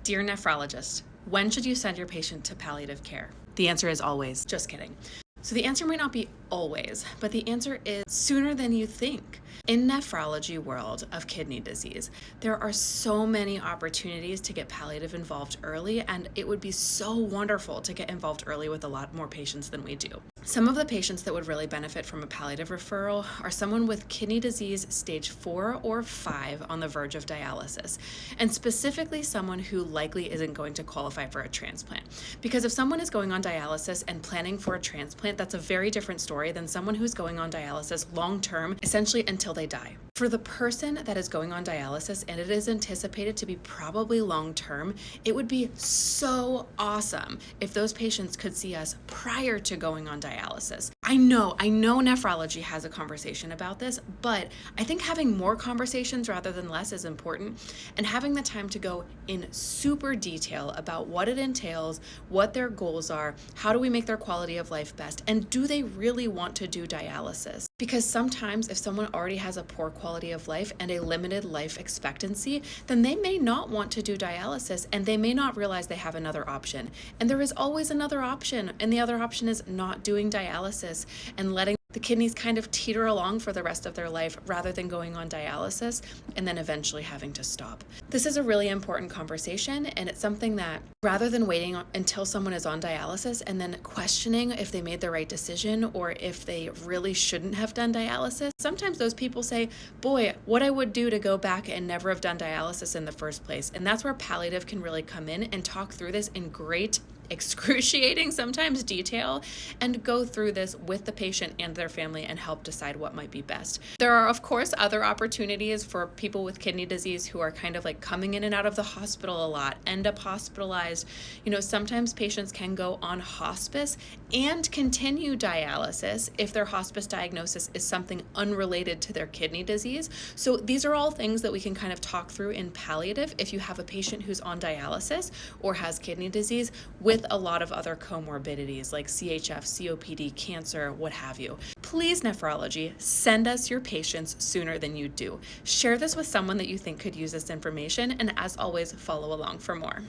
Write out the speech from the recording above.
Dear nephrologist, when should you send your patient to palliative care? The answer is always. Just kidding. So the answer might not be always, but the answer is sooner than you think. In nephrology world of kidney disease, there are so many opportunities to get palliative involved early, and it would be so wonderful to get involved early with a lot more patients than we do. Some of the patients that would really benefit from a palliative referral are someone with kidney disease stage 4 or 5 on the verge of dialysis, and specifically someone who likely isn't going to qualify for a transplant. Because if someone is going on dialysis and planning for a transplant, that's a very different story than someone who's going on dialysis long-term, essentially until they die. For the person that is going on dialysis, and it is anticipated to be probably long-term, it would be so awesome if those patients could see us prior to going on dialysis. I know nephrology has a conversation about this, but I think having more conversations rather than less is important, and having the time to go in super detail about what it entails, what their goals are, how do we make their quality of life best, and do they really want to do dialysis? Because sometimes if someone already has a poor quality of life and a limited life expectancy, then they may not want to do dialysis, and they may not realize they have another option. And there is always another option, and the other option is not doing dialysis and letting the kidneys kind of teeter along for the rest of their life rather than going on dialysis and then eventually having to stop. This is a really important conversation, and it's something that rather than waiting until someone is on dialysis and then questioning if they made the right decision or if they really shouldn't have done dialysis, sometimes those people say, boy, what I would do to go back and never have done dialysis in the first place. And that's where palliative can really come in and talk through this in great excruciating sometimes detail and go through this with the patient and their family and help decide what might be best. There are of course other opportunities for people with kidney disease who are kind of like coming in and out of the hospital a lot, end up hospitalized. Sometimes patients can go on hospice and continue dialysis if their hospice diagnosis is something unrelated to their kidney disease. So these are all things that we can kind of talk through in palliative if you have a patient who's on dialysis or has kidney disease with a lot of other comorbidities like CHF, COPD, cancer, what have you. Please, nephrology, send us your patients sooner than you do. Share this with someone that you think could use this information, and as always, follow along for more.